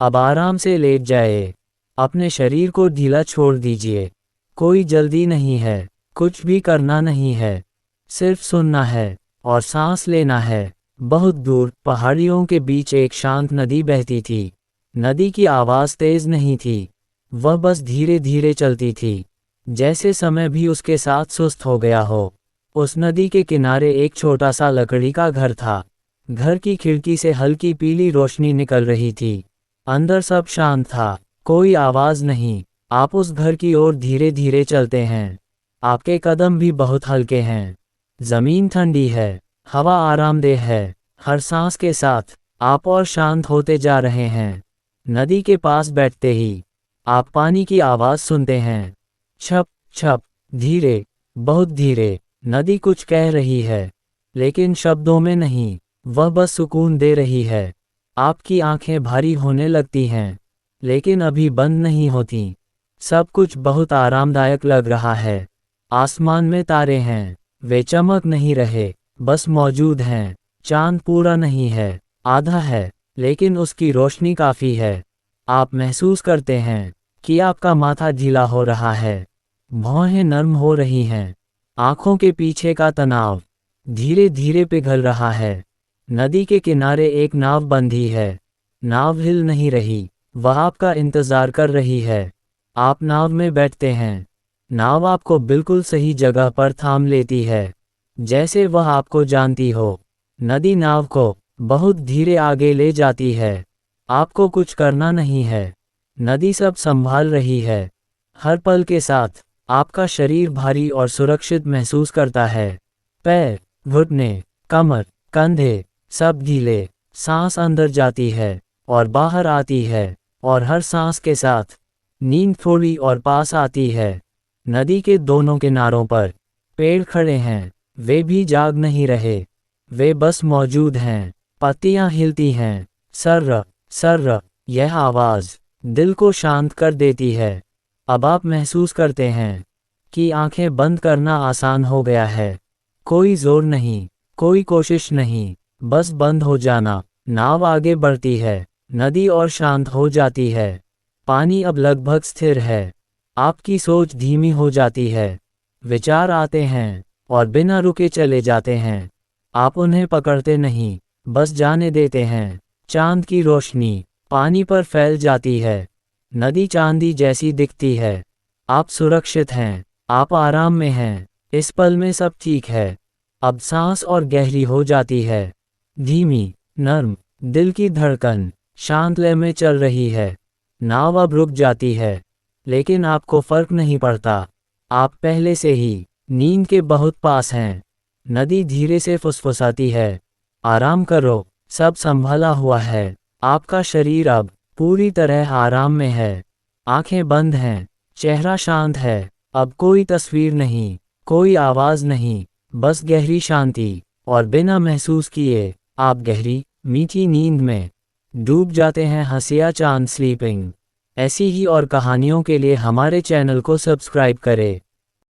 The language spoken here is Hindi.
अब आराम से लेट जाए। अपने शरीर को ढीला छोड़ दीजिए। कोई जल्दी नहीं है, कुछ भी करना नहीं है, सिर्फ सुनना है और सांस लेना है। बहुत दूर पहाड़ियों के बीच एक शांत नदी बहती थी। नदी की आवाज़ तेज नहीं थी, वह बस धीरे धीरे चलती थी, जैसे समय भी उसके साथ सुस्त हो गया हो। उस नदी के किनारे एक छोटा सा लकड़ी का घर था। घर की खिड़की से हल्की पीली रोशनी निकल रही थी। अंदर सब शांत था, कोई आवाज़ नहीं। आप उस घर की ओर धीरे धीरे चलते हैं। आपके कदम भी बहुत हल्के हैं। ज़मीन ठंडी है, हवा आरामदेह है। हर सांस के साथ आप और शांत होते जा रहे हैं। नदी के पास बैठते ही आप पानी की आवाज़ सुनते हैं। छप छप, धीरे, बहुत धीरे। नदी कुछ कह रही है, लेकिन शब्दों में नहीं, वह बस सुकून दे रही है। आपकी आंखें भारी होने लगती हैं, लेकिन अभी बंद नहीं होती। सब कुछ बहुत आरामदायक लग रहा है। आसमान में तारे हैं, वे चमक नहीं रहे, बस मौजूद हैं। चांद पूरा नहीं है, आधा है, लेकिन उसकी रोशनी काफ़ी है। आप महसूस करते हैं कि आपका माथा ढीला हो रहा है, भौहें नर्म हो रही हैं, आंखों के पीछे का तनाव धीरे धीरे पिघल रहा है। नदी के किनारे एक नाव बंधी है। नाव हिल नहीं रही, वह आपका इंतज़ार कर रही है। आप नाव में बैठते हैं। नाव आपको बिल्कुल सही जगह पर थाम लेती है, जैसे वह आपको जानती हो। नदी नाव को बहुत धीरे आगे ले जाती है। आपको कुछ करना नहीं है, नदी सब संभाल रही है। हर पल के साथ आपका शरीर भारी और सुरक्षित महसूस करता है। पैर, घुटने, कमर, कंधे, सब ढीले। सांस अंदर जाती है और बाहर आती है, और हर सांस के साथ नींद थोड़ी और पास आती है। नदी के दोनों किनारों पर पेड़ खड़े हैं, वे भी जाग नहीं रहे, वे बस मौजूद हैं। पत्तियां हिलती हैं, सर्र सर्र। यह आवाज़ दिल को शांत कर देती है। अब आप महसूस करते हैं कि आंखें बंद करना आसान हो गया है। कोई जोर नहीं, कोई कोशिश नहीं, बस बंद हो जाना। नाव आगे बढ़ती है, नदी और शांत हो जाती है। पानी अब लगभग स्थिर है। आपकी सोच धीमी हो जाती है। विचार आते हैं और बिना रुके चले जाते हैं। आप उन्हें पकड़ते नहीं, बस जाने देते हैं। चांद की रोशनी पानी पर फैल जाती है। नदी चांदी जैसी दिखती है। आप सुरक्षित हैं, आप आराम में हैं। इस पल में सब ठीक है। अब सांस और गहरी हो जाती है, धीमी, नर्म। दिल की धड़कन शांत लय में चल रही है। नाव अब रुक जाती है, लेकिन आपको फर्क नहीं पड़ता। आप पहले से ही नींद के बहुत पास हैं। नदी धीरे से फुसफुसाती है, आराम करो, सब संभाला हुआ है। आपका शरीर अब पूरी तरह आराम में है। आंखें बंद हैं, चेहरा शांत है। अब कोई तस्वीर नहीं, कोई आवाज़ नहीं, बस गहरी शांति। और बिना महसूस किए आप गहरी मीठी नींद में डूब जाते हैं। हंसिया चांद स्लीपिंग। ऐसी ही और कहानियों के लिए हमारे चैनल को सब्सक्राइब करें।